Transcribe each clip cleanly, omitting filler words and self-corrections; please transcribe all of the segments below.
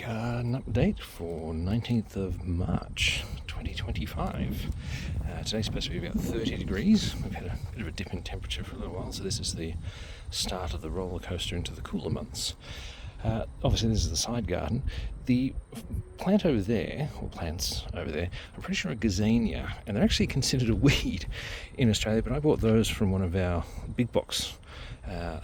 garden update for 19th of March 2025. Today's supposed to be about 30 degrees. We've had a bit of a dip in temperature for a little while, so this is the start of the roller coaster into the cooler months. Obviously this is the side garden. The plant over there, or plants over there, I'm pretty sure are gazania, and they're actually considered a weed in Australia, but I bought those from one of our big box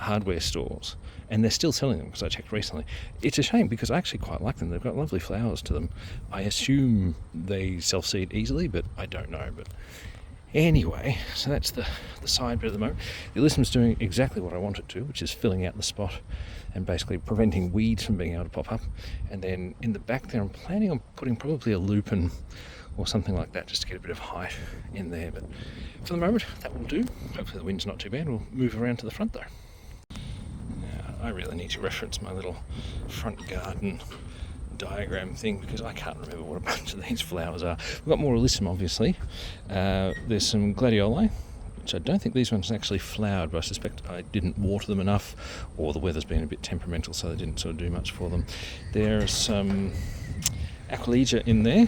hardware stores, and they're still selling them because I checked recently. It's a shame because I actually quite like them. They've got lovely flowers to them. I assume they self-seed easily, but I don't know. But anyway, so that's the side bit at the moment. The Alyssum's doing exactly what I want it to, which is filling out the spot and basically preventing weeds from being able to pop up. And then in the back there, I'm planning on putting probably a lupin or something like that just to get a bit of height in there. But for the moment, that will do. Hopefully the wind's not too bad. We'll move around to the front though. Now, I really need to reference my little front garden diagram thing because I can't remember what a bunch of these flowers are. We've got more Alyssum, obviously. There's some gladioli, which I don't think these ones actually flowered, but I suspect I didn't water them enough, or the weather's been a bit temperamental, so they didn't sort of do much for them. There's some aquilegia in there.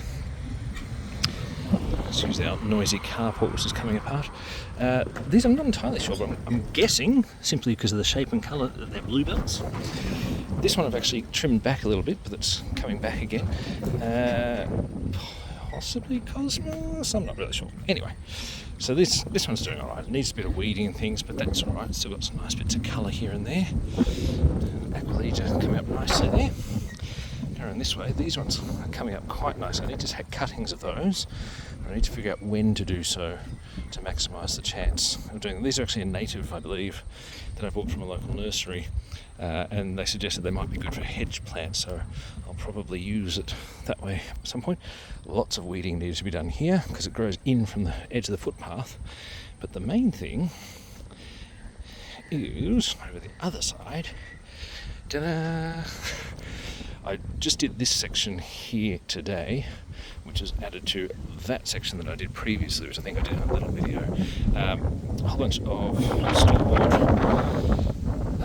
Excuse our noisy carport which is coming apart. These I'm not entirely sure, but I'm guessing, simply because of the shape and colour, that they're bluebells. This one I've actually trimmed back a little bit, but it's coming back again. Possibly Cosmos, I'm not really sure. Anyway, so this one's doing alright. It needs a bit of weeding and things, but that's alright. It's still got some nice bits of colour here and there. Aquilegia coming up nicely there. Going this way, these ones are coming up quite nice. I need to take cuttings of those. I need to figure out when to do so to maximise the chance of doing them. These are actually a native, I believe, that I bought from a local nursery, and they suggested they might be good for hedge plants, so I'll probably use it that way at some point. Lots of weeding needs to be done here because it grows in from the edge of the footpath, but the main thing is over the other side. Ta-da! I just did this section here today, which is added to that section that I did previously, which I think I did in a little video. A whole bunch of stockwood.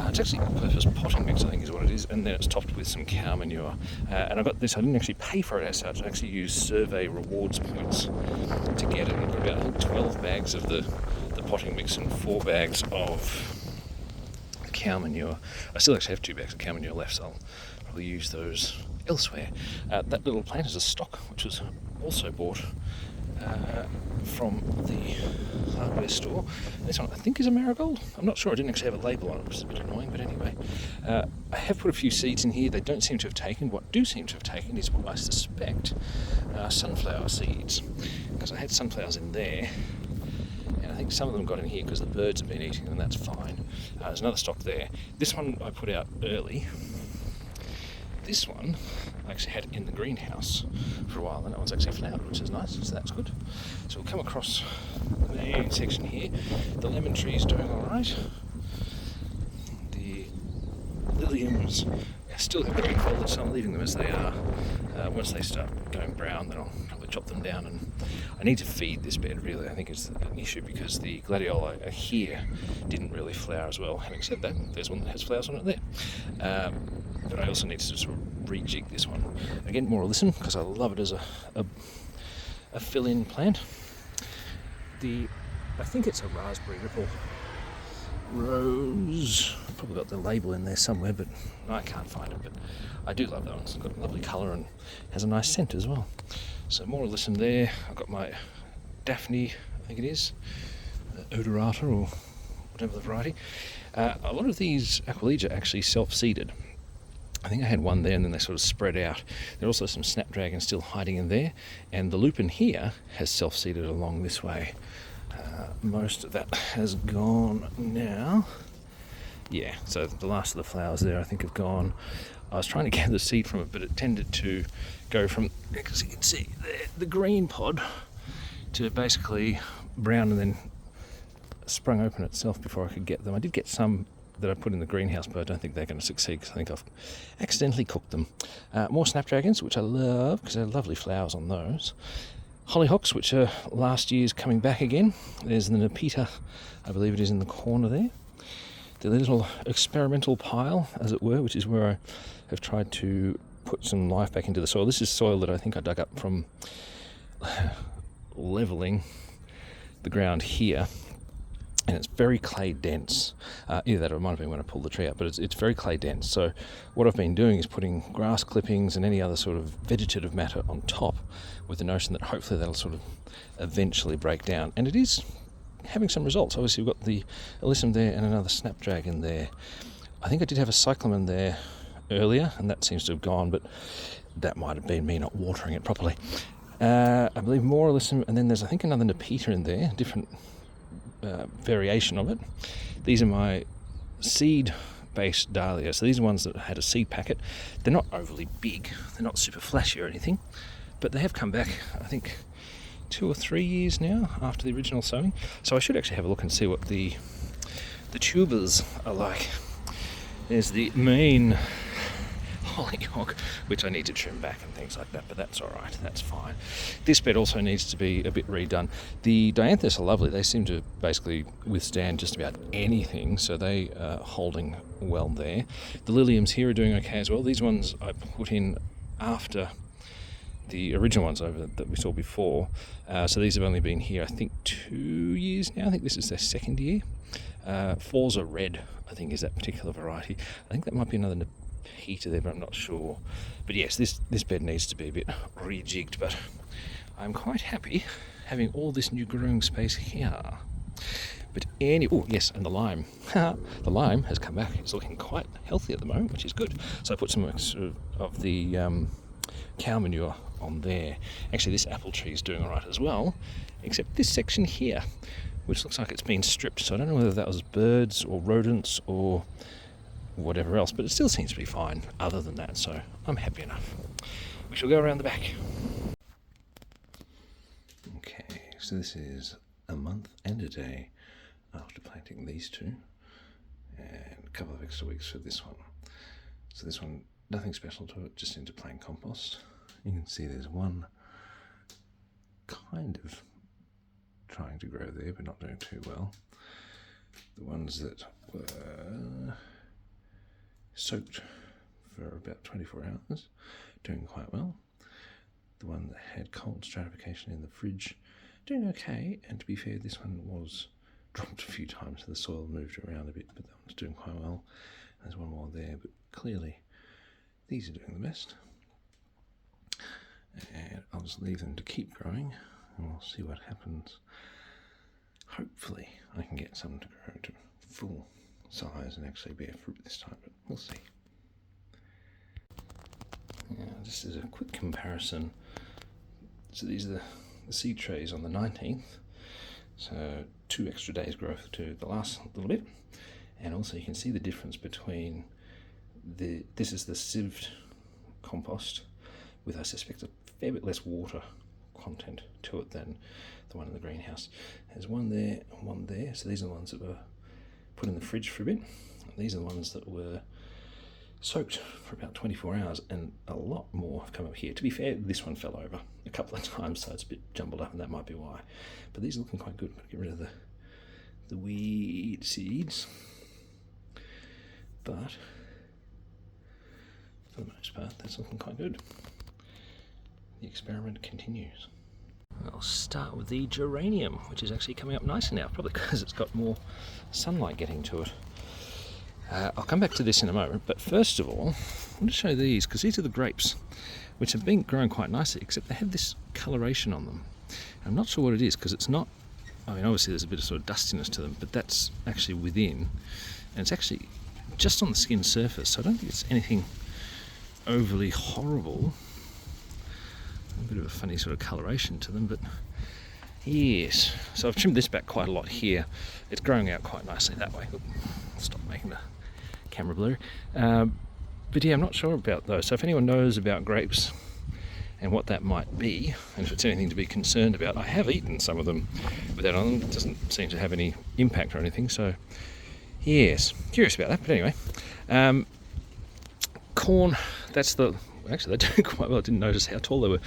It's actually all-purpose potting mix, I think is what it is, and then it's topped with some cow manure. And I got this, I didn't actually pay for it as such, I actually used survey rewards points to get it. I got about, I think, 12 bags of the potting mix and 4 bags of cow manure. I still actually have 2 bags of cow manure left, so I'll probably use those elsewhere. That little plant is a stock which was also bought from the hardware store. This one I think is a marigold. I'm not sure, I didn't actually have a label on it, which is a bit annoying, but anyway. I have put a few seeds in here. They don't seem to have taken. What do seem to have taken is what I suspect are sunflower seeds, because I had sunflowers in there, and I think some of them got in here because the birds have been eating them, and that's fine. There's another stock there. This one I put out early. This one I actually had in the greenhouse for a while, and that one's actually flowered, which is nice, so that's good. So we'll come across the main section here. The lemon tree is doing alright. The liliums still have green foliage, so I'm leaving them as they are. Once they start going brown, then I'll probably chop them down, and I need to feed this bed, really. I think it's an issue because the gladioli here didn't really flower as well. Having said that, there's one that has flowers on it there. But I also need to sort of rejig this one. Again, more Alyssum, because I love it as a fill-in plant. I think it's a raspberry ripple rose. I've probably got the label in there somewhere, but I can't find it. But I do love that one. It's got a lovely colour and has a nice scent as well. So more Alyssum there. I've got my Daphne, I think it is, odorata or whatever the variety. A lot of these aquilegia actually self-seeded. I think I had one there, and then they sort of spread out. There are also some snapdragons still hiding in there, and the lupin here has self-seeded along this way. Most of that has gone now. Yeah, so the last of the flowers there I think have gone. I was trying to get the seed from it, but it tended to go from, as you can see, the green pod to basically brown, and then sprung open itself before I could get them. I did get some that I put in the greenhouse, but I don't think they're going to succeed because I think I've accidentally cooked them. More snapdragons, which I love because they're lovely flowers on those. Hollyhocks, which are last year's coming back again. There's the Nepeta, I believe it is, in the corner there. The little experimental pile, as it were, which is where I have tried to put some life back into the soil. This is soil that I think I dug up from levelling the ground here, and it's very clay dense. Either that or it might have been when I pulled the tree out, but it's very clay dense. So what I've been doing is putting grass clippings and any other sort of vegetative matter on top, with the notion that hopefully that'll sort of eventually break down. And it is having some results. Obviously we've got the alyssum there and another snapdragon there. I think I did have a cyclamen there earlier, and that seems to have gone, but that might have been me not watering it properly. I believe more alyssum, and then there's I think another nepeta in there, different variation of it. These are my seed-based dahlia. So these are ones that had a seed packet. They're not overly big, they're not super flashy or anything, but they have come back, I think, 2 or 3 years now after the original sowing. So I should actually have a look and see what the tubers are like. There's the main hollyhock, which I need to trim back and things like that, but that's all right, that's fine. This bed also needs to be a bit redone. The dianthus are lovely. They seem to basically withstand just about anything, so they are holding well there. The liliums here are doing okay as well. These ones I put in after the original ones that we saw before, so these have only been here I think 2 years now. I think this is their second year. Forza Red, I think, is that particular variety. I think that might be another heater there, but I'm not sure. But yes, this bed needs to be a bit rejigged, but I'm quite happy having all this new growing space here. But oh yes, and the lime. The lime has come back. It's looking quite healthy at the moment, which is good. So I put some of the cow manure on there. Actually, this apple tree is doing all right as well, except this section here, which looks like it's been stripped. So I don't know whether that was birds or rodents or whatever else, but it still seems to be fine other than that, so I'm happy enough. We shall go around the back. Okay, so this is a month and a day after planting these two, and a couple of extra weeks for this one. So this one, nothing special to it, just into plain compost. You can see there's one kind of trying to grow there, but not doing too well. The ones that were soaked for about 24 hours, doing quite well. The one that had cold stratification in the fridge, doing okay, and to be fair, this one was dropped a few times, so the soil moved around a bit, but that one's doing quite well. There's one more there, but clearly these are doing the best. And I'll just leave them to keep growing, and we'll see what happens. Hopefully I can get some to grow to full size and actually bear fruit this time, but we'll see. Now, just as a quick comparison, so these are the seed trays on the 19th, so 2 extra days growth to the last little bit, and also you can see the difference between this is the sieved compost with, I suspect, a fair bit less water content to it than the one in the greenhouse. There's one there and one there, so these are the ones that were put in the fridge for a bit. These are the ones that were soaked for about 24 hours, and a lot more have come up here. To be fair, this one fell over a couple of times, so it's a bit jumbled up, and that might be why. But these are looking quite good. Get rid of the weed seeds. But for the most part, that's looking quite good. The experiment continues. I'll start with the geranium, which is actually coming up nicely now, probably because it's got more sunlight getting to it. I'll come back to this in a moment, but first of all, I want to show these, because these are the grapes, which have been growing quite nicely, except they have this coloration on them. I'm not sure what it is, because it's not, I mean, obviously there's a bit of sort of dustiness to them, but that's actually within, and it's actually just on the skin surface, so I don't think it's anything overly horrible. A bit of a funny sort of coloration to them, but yes. So I've trimmed this back quite a lot here. It's growing out quite nicely that way. Stop making the camera blurry. But yeah, I'm not sure about those. So if anyone knows about grapes and what that might be, and if it's anything to be concerned about, I have eaten some of them with that on them. It doesn't seem to have any impact or anything. So yes, curious about that. But anyway, corn, that's the... Actually, they're doing quite well. I didn't notice how tall they were.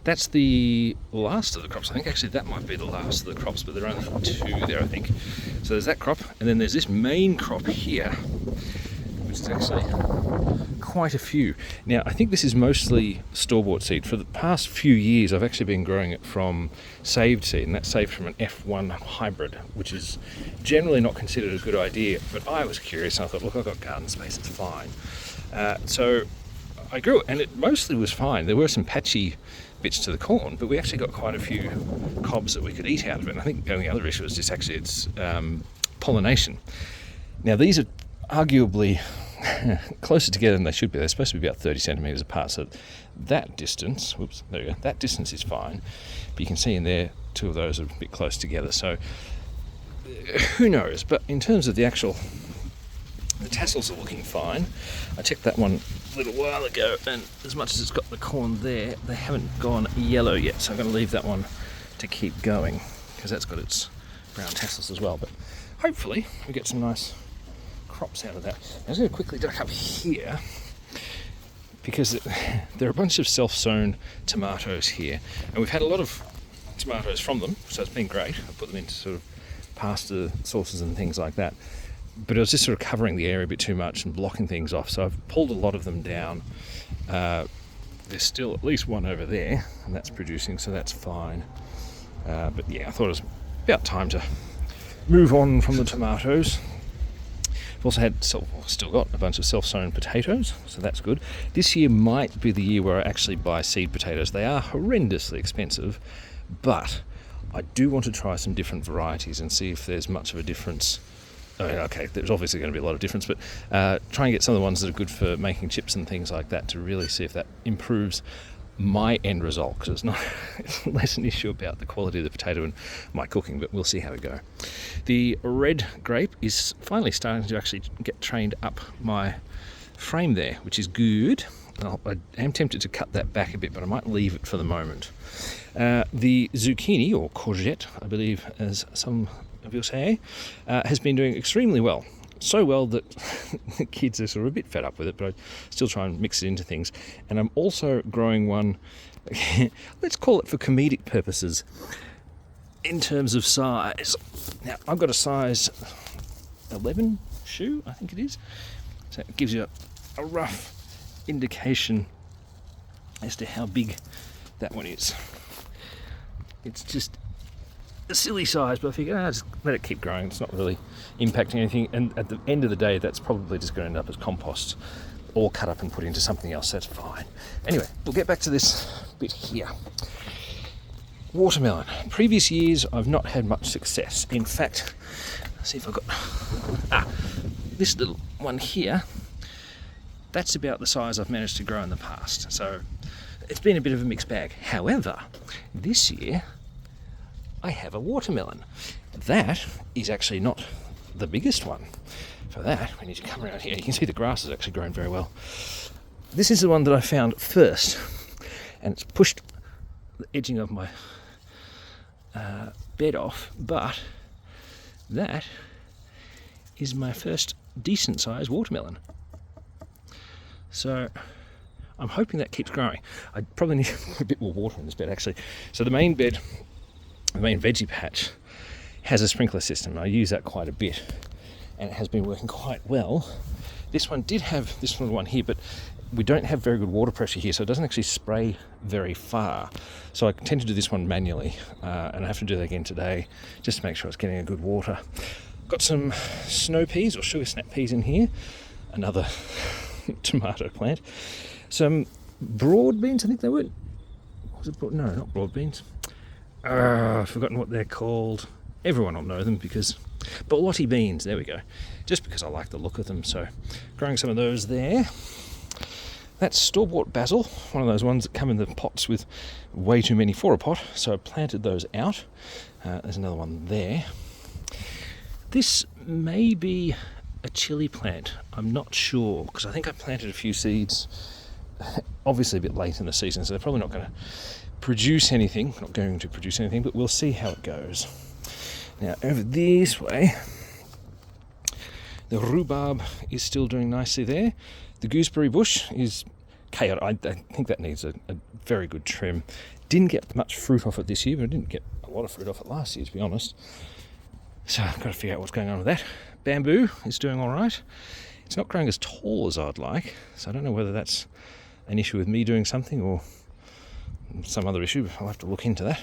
That's the last of the crops. I think actually that might be the last of the crops, but there are only 2 there, I think. So there's that crop, and then there's this main crop here, which is actually quite a few. Now, I think this is mostly store-bought seed. For the past few years, I've actually been growing it from saved seed, and that's saved from an F1 hybrid, which is generally not considered a good idea, but I was curious, and I thought, look, I've got garden space, it's fine. So I grew it, and it mostly was fine. There were some patchy bits to the corn, but we actually got quite a few cobs that we could eat out of it. And I think the only other issue was just actually its pollination. Now, these are arguably closer together than they should be. They're supposed to be about 30 centimetres apart, so that distance, whoops, there we go, that distance is fine, but you can see in there two of those are a bit close together, so who knows. But in terms of the tassels are looking fine. I checked that one a little while ago, and as much as it's got the corn there, they haven't gone yellow yet, so I'm going to leave that one to keep going, because that's got its brown tassels as well. But hopefully we get some nice crops out of that. I'm just going to quickly duck up here, because there are a bunch of self-sown tomatoes here, and we've had a lot of tomatoes from them, so it's been great. I put them into sort of pasta sauces and things like that, but it was just sort of covering the area a bit too much and blocking things off, so I've pulled a lot of them down. There's still at least one over there, and that's producing, so that's fine. But yeah, I thought it was about time to move on from the tomatoes. I've also still got a bunch of self-sown potatoes, so that's good. This year might be the year where I actually buy seed potatoes. They are horrendously expensive, but I do want to try some different varieties and see if there's much of a difference. I mean, okay, there's obviously going to be a lot of difference, but try and get some of the ones that are good for making chips and things like that to really see if that improves my end result, because it's less an issue about the quality of the potato and my cooking, but we'll see how we go. The red grape is finally starting to actually get trained up my frame there, which is good. I am tempted to cut that back a bit, but I might leave it for the moment. The zucchini, or courgette, I believe, as some of you say, has been doing extremely well. So well that the kids are sort of a bit fed up with it, but I still try and mix it into things. And I'm also growing one, let's call it for comedic purposes, in terms of size. Now, I've got a size 11 shoe, I think it is. So it gives you a rough indication as to how big that one is. It's just a silly size, but I figure, just let it keep growing. It's not really impacting anything, and at the end of the day, that's probably just going to end up as compost or cut up and put into something else. That's fine. Anyway, we'll get back to this bit here. Watermelon. Previous years, I've not had much success. In fact, let's see if I've got this little one here. That's about the size I've managed to grow in the past. So it's been a bit of a mixed bag. However, this year I have a watermelon. That is actually not the biggest one. For that, we need to come around here. You can see the grass is actually growing very well. This is the one that I found first, and it's pushed the edging of my bed off, but that is my first decent sized watermelon. So I'm hoping that keeps growing. I probably need a bit more water in this bed, actually. So the main bed, the main veggie patch, has a sprinkler system. I use that quite a bit, and it has been working quite well. This one did have this little one here, but we don't have very good water pressure here, so it doesn't actually spray very far. So I tend to do this one manually, and I have to do that again today just to make sure it's getting a good water. Got some snow peas or sugar snap peas in here, another tomato plant. Some broad beans, I think they were. Was it broad? No, not broad beans. I've forgotten what they're called. Everyone will know them because borlotti beans, there we go. Just because I like the look of them, so growing some of those there. That's store-bought basil, one of those ones that come in the pots with way too many for a pot, so I planted those out. There's another one there. This may be a chili plant, I'm not sure, because I think I planted a few seeds obviously a bit late in the season, so they're probably not going to produce anything, but we'll see how it goes. Now over this way, the rhubarb is still doing nicely there. The gooseberry bush is chaotic. I think that needs a very good trim. Didn't get much fruit off it this year, but I didn't get a lot of fruit off it last year, to be honest. So I've got to figure out what's going on with that. Bamboo is doing all right. It's not growing as tall as I'd like, so I don't know whether that's an issue with me doing something or some other issue. I'll have to look into that.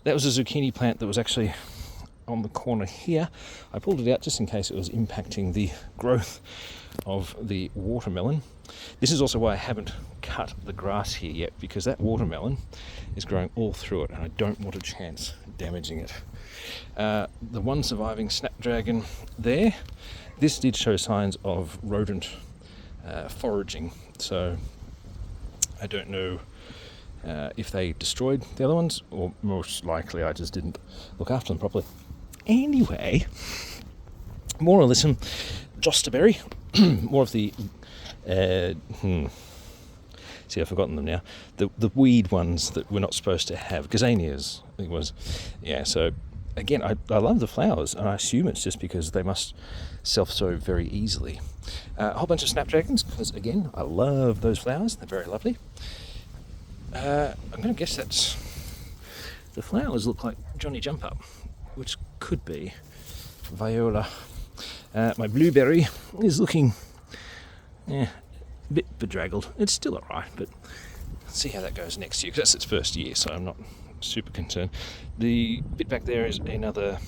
That was a zucchini plant that was actually on the corner here. I pulled it out just in case it was impacting the growth of the watermelon. This is also why I haven't cut the grass here yet, because that watermelon is growing all through it and I don't want a chance damaging it. The one surviving snapdragon there, this did show signs of rodent foraging, so I don't know if they destroyed the other ones, or most likely I just didn't look after them properly. Anyway, more or less some Josterberry, more of the see, I've forgotten them now. The weed ones that we're not supposed to have, gazanias, I think it was. Yeah, so again, I love the flowers, and I assume it's just because they must self-sow very easily. A whole bunch of snapdragons, because again, I love those flowers. They're very lovely. I'm going to guess that's... The flowers look like Johnny Jump Up, which could be viola. My blueberry is looking a bit bedraggled. It's still alright, but let's see how that goes next year, because that's its first year, so I'm not super concerned. The bit back there is another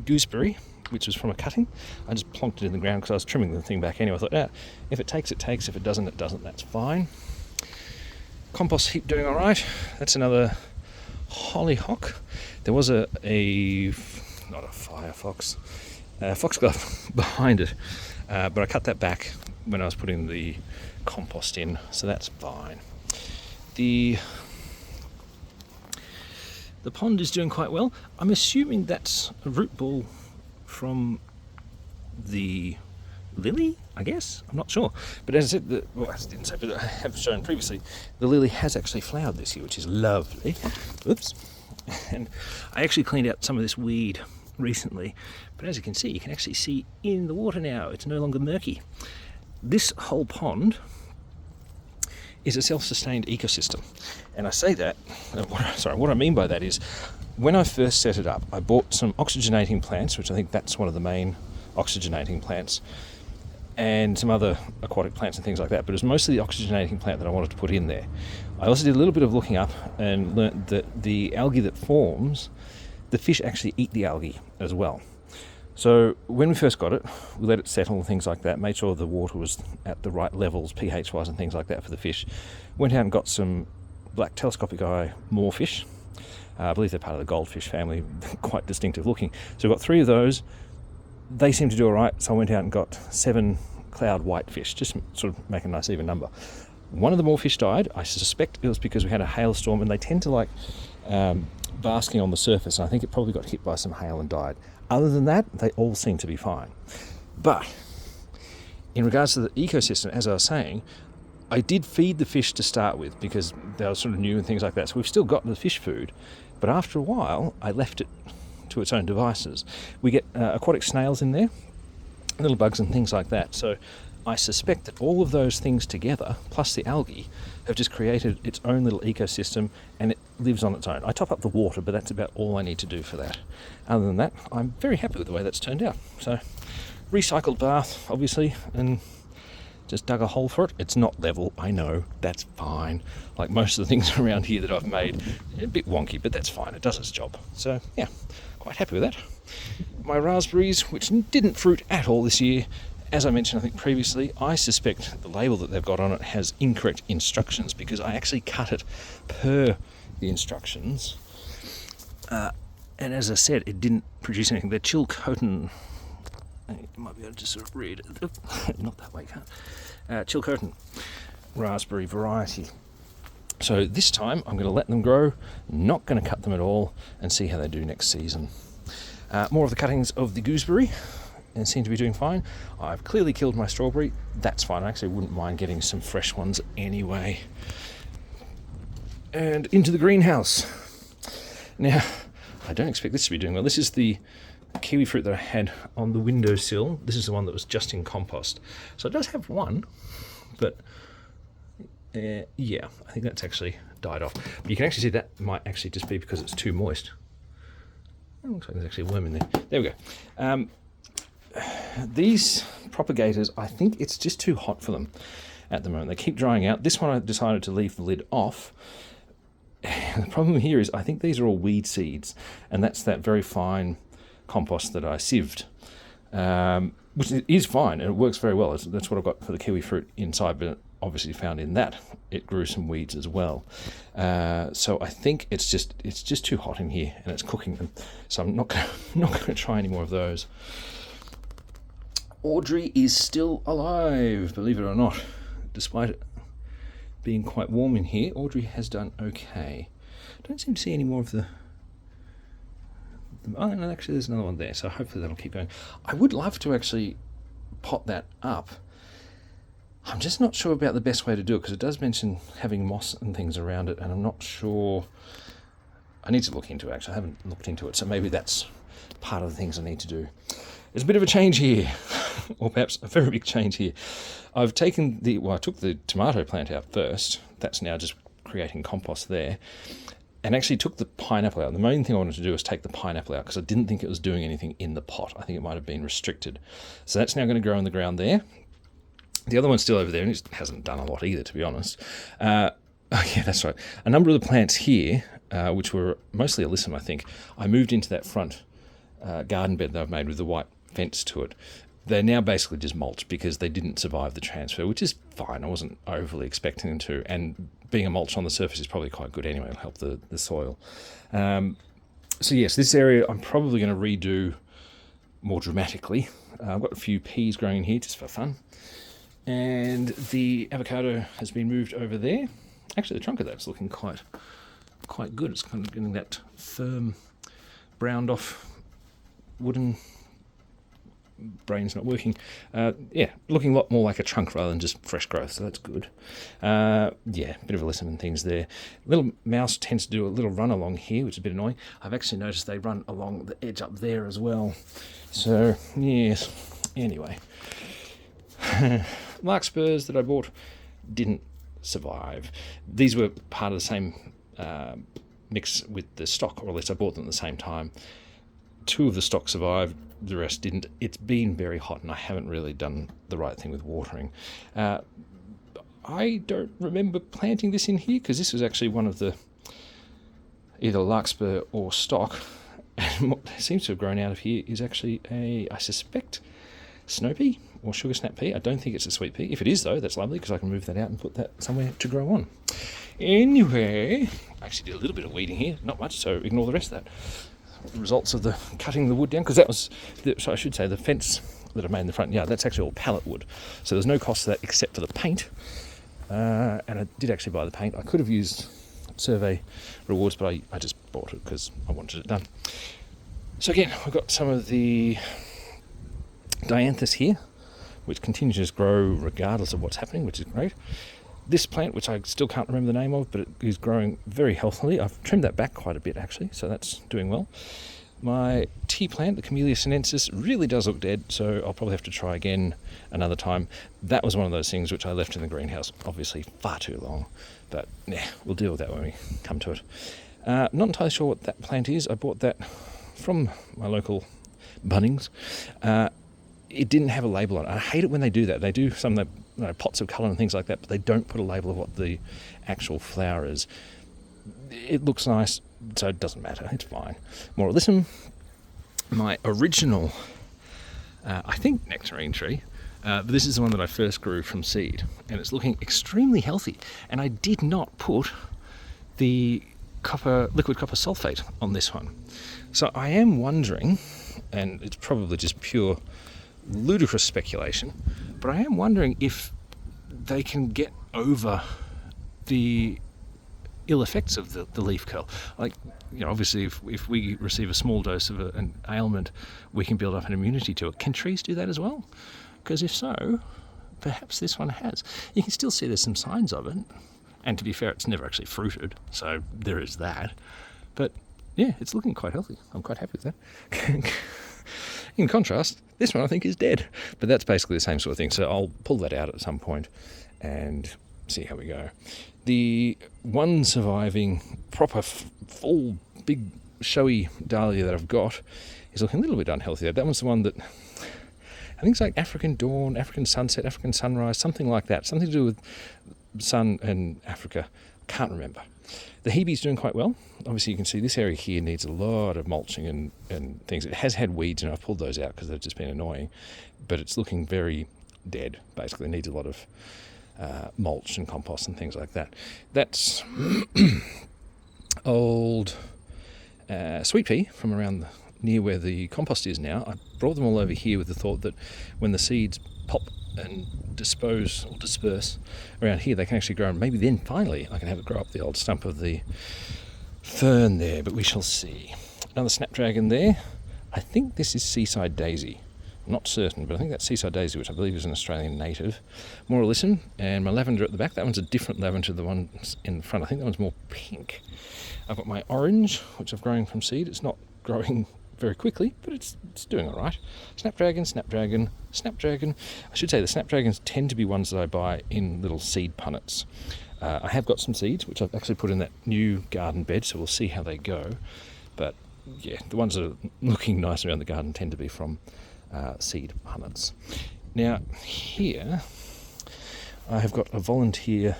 gooseberry, which was from a cutting. I just plonked it in the ground because I was trimming the thing back anyway. I thought, if it takes, it takes. If it doesn't, it doesn't. That's fine. Compost heap doing alright. That's another hollyhock. There was not a firefox, foxglove behind it, but I cut that back when I was putting the compost in, so that's fine. The pond is doing quite well. I'm assuming that's a root ball from the lily, I guess. I'm not sure. But as I said, I didn't say, but I have shown previously, the lily has actually flowered this year, which is lovely. Oops. And I actually cleaned out some of this weed recently, but as you can see, you can actually see in the water now. It's no longer murky. This whole pond is a self-sustained ecosystem. And I say that, what I mean by that is, when I first set it up, I bought some oxygenating plants, which I think that's one of the main oxygenating plants, and some other aquatic plants and things like that, but it was mostly the oxygenating plant that I wanted to put in there. I also did a little bit of looking up and learnt that the algae that forms, the fish actually eat the algae as well. So when we first got it, we let it settle and things like that, made sure the water was at the right levels, pH-wise and things like that for the fish. Went out and got some black telescopic eye moorfish. I believe they're part of the goldfish family, quite distinctive looking. So we got 3 of those. They seem to do all right, so I went out and got 7 cloud whitefish, just sort of make a nice even number. One of the moorfish died. I suspect it was because we had a hailstorm, and they tend to like basking on the surface, and I think it probably got hit by some hail and died. Other than that, they all seem to be fine. But in regards to the ecosystem, as I was saying, I did feed the fish to start with because they were sort of new and things like that. So we've still got the fish food, but after a while, I left it to its own devices. We get aquatic snails in there, little bugs and things like that. So I suspect that all of those things together, plus the algae, have just created its own little ecosystem, and it lives on its own. I top up the water, but that's about all I need to do for that. Other than that, I'm very happy with the way that's turned out. So, recycled bath, obviously, and just dug a hole for it. It's not level, I know, that's fine. Like most of the things around here that I've made, a bit wonky, but that's fine, it does its job. So, yeah, quite happy with that. My raspberries, which didn't fruit at all this year, as I mentioned, I think previously, I suspect the label that they've got on it has incorrect instructions because I actually cut it per the instructions. And as I said, it didn't produce anything. They're Chilcotin. You might be able to just sort of read it. Not that way, can't. Chilcotin raspberry variety. So this time, I'm going to let them grow, not going to cut them at all, and see how they do next season. More of the cuttings of the gooseberry, and seem to be doing fine. I've clearly killed my strawberry. That's fine. I actually wouldn't mind getting some fresh ones anyway. And into the greenhouse. Now, I don't expect this to be doing well. This is the kiwi fruit that I had on the windowsill. This is the one that was just in compost. So it does have one, but yeah, I think that's actually died off. But you can actually see that might actually just be because it's too moist. It looks like there's actually a worm in there. There we go. these propagators, I think it's just too hot for them at the moment. They keep drying out. This one I decided to leave the lid off. The problem here is I think these are all weed seeds, and that's that very fine compost that I sieved, which is fine and it works very well. That's what I've got for the kiwi fruit inside, but obviously found in that it grew some weeds as well. So I think it's just too hot in here and it's cooking them. So I'm not going to try any more of those. Audrey is still alive, believe it or not, despite it being quite warm in here. Audrey has done okay. Don't seem to see any more of the oh no, actually there's another one there, so hopefully that'll keep going. I would love to actually pot that up. I'm just not sure about the best way to do it, because it does mention having moss and things around it, and I'm not sure. I need to look into it, actually. I haven't looked into it, so maybe that's part of the things I need to do. There's a bit of a change here, or perhaps a very big change here. I took the tomato plant out first. That's now just creating compost there. And actually took the pineapple out. The main thing I wanted to do was take the pineapple out because I didn't think it was doing anything in the pot. I think it might have been restricted. So that's now going to grow on the ground there. The other one's still over there, and it hasn't done a lot either, to be honest. Oh yeah, that's right. A number of the plants here, which were mostly alyssum, I think, I moved into that front garden bed that I've made with the white fence to it. They're now basically just mulch because they didn't survive the transfer, which is fine. I wasn't overly expecting them to, and being a mulch on the surface is probably quite good anyway. It'll help the soil. So yes, this area I'm probably going to redo more dramatically. I've got a few peas growing in here just for fun. And the avocado has been moved over there. Actually, the trunk of that's looking quite good. It's kind of getting that firm, browned off wooden. Brain's not working. Looking a lot more like a trunk rather than just fresh growth, so that's good. Bit of alyssum and things there. Little mouse tends to do a little run along here, which is a bit annoying. I've actually noticed they run along the edge up there as well. So, yes. Anyway. Larkspurs that I bought didn't survive. These were part of the same mix with the stock, or at least I bought them at the same time. 2 of the stock survived, the rest didn't. It's been very hot and I haven't really done the right thing with watering. I don't remember planting this in here because this was actually one of the either larkspur or stock, and what seems to have grown out of here is actually I suspect, snow pea or sugar snap pea. I don't think it's a sweet pea. If it is though, that's lovely because I can move that out and put that somewhere to grow on. Anyway, I actually did a little bit of weeding here, not much, so ignore the rest of that. The results of the cutting the wood down, because that was, so I should say, the fence that I made in the front, that's actually all pallet wood. So there's no cost to that except for the paint. And I did actually buy the paint. I could have used survey rewards, but I just bought it because I wanted it done. So again, I've got some of the dianthus here, which continues to grow regardless of what's happening, which is great. This plant, which I still can't remember the name of, but it is growing very healthily. I've trimmed that back quite a bit actually, so that's doing well. My tea plant, the Camellia sinensis, really does look dead, so I'll probably have to try again another time. That was one of those things which I left in the greenhouse, obviously far too long, but we'll deal with that when we come to it. Not entirely sure what that plant is. I bought that from my local Bunnings. It didn't have a label on it. I hate it when they do that. They do some of the pots of colour and things like that, but they don't put a label of what the actual flower is. It looks nice, so it doesn't matter. It's fine. More alyssum. My original, I think, nectarine tree, but this is the one that I first grew from seed, and it's looking extremely healthy. And I did not put the liquid copper sulfate on this one. So I am wondering, and it's probably just pure ludicrous speculation, but I am wondering if they can get over the ill effects of the leaf curl. Like, obviously if we receive a small dose of an ailment, we can build up an immunity to it. Can trees do that as well? Because if so, perhaps this one has. You can still see there's some signs of it, and to be fair, it's never actually fruited, so there is that. But yeah, it's looking quite healthy. I'm quite happy with that. In contrast, this one I think is dead, but that's basically the same sort of thing. So I'll pull that out at some point and see how we go. The one surviving proper full big showy dahlia that I've got is looking a little bit unhealthy. That one's the one that I think it's like African dawn, African sunset, African sunrise, something like that. Something to do with sun and Africa. Can't remember. The hebe's doing quite well. Obviously you can see this area here needs a lot of mulching and things. It has had weeds and I've pulled those out because they've just been annoying, but it's looking very dead. Basically it needs a lot of mulch and compost and things like that. That's old sweet pea from around near where the compost is now. I brought them all over here with the thought that when the seeds pop and disperse around here, they can actually grow, and maybe then finally I can have it grow up the old stump of the fern there, but we shall see. Another snapdragon there. I think this is seaside daisy. I'm not certain, but I think that's seaside daisy, which I believe is an Australian native. More alyssum, and my lavender at the back. That one's a different lavender to the one in the front. I think that one's more pink. I've got my orange, which I've grown from seed. It's not growing very quickly, but it's doing all right. Snapdragon. I should say the snapdragons tend to be ones that I buy in little seed punnets. I have got some seeds, which I've actually put in that new garden bed, so we'll see how they go. But yeah, the ones that are looking nice around the garden tend to be from seed punnets. Now here I have got a volunteer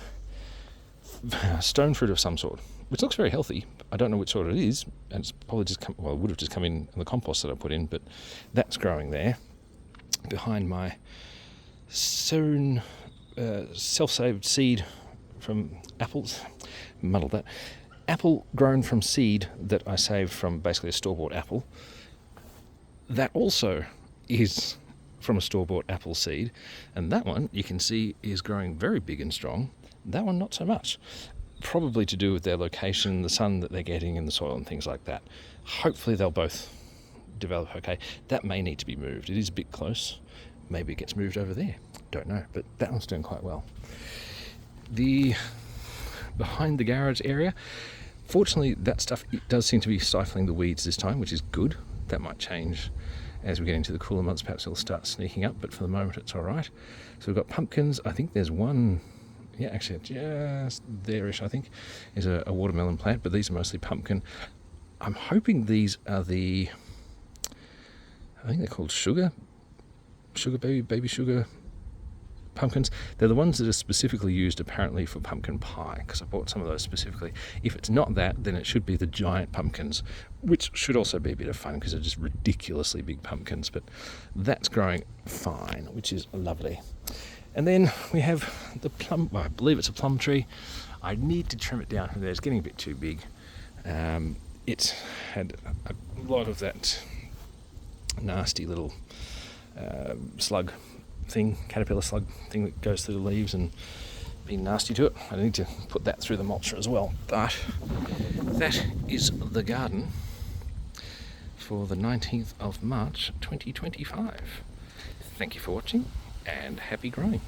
stone fruit of some sort, which looks very healthy. I don't know which sort it is, and it's probably just it would have just come in the compost that I put in, but that's growing there. Behind my sown self-saved seed from apples, muddled that, apple grown from seed that I saved from basically a store-bought apple. That also is from a store-bought apple seed, and that one you can see is growing very big and strong. That one not so much. Probably to do with their location, the sun that they're getting in the soil and things like that. Hopefully they'll both develop okay. That may need to be moved. It is a bit close. Maybe it gets moved over there. Don't know, but that one's doing quite well. The behind the garage area, fortunately that stuff, it does seem to be stifling the weeds this time, which is good. That might change as we get into the cooler months. Perhaps it'll start sneaking up, but for the moment it's all right. So we've got pumpkins. I think there's one, yeah, actually just there-ish, I think, is a watermelon plant, but these are mostly pumpkin. I'm hoping these are I think they're called sugar baby sugar pumpkins. They're the ones that are specifically used apparently for pumpkin pie, because I bought some of those specifically. If it's not that, then it should be the giant pumpkins, which should also be a bit of fun because they're just ridiculously big pumpkins, but that's growing fine, which is lovely. And then we have the plum, well, I believe it's a plum tree. I need to trim it down from there. It's getting a bit too big. It's had a lot of that nasty little slug thing, caterpillar slug thing that goes through the leaves and being nasty to it. I need to put that through the mulcher as well. But that is the garden for the 19th of March 2025. Thank you for watching and happy growing.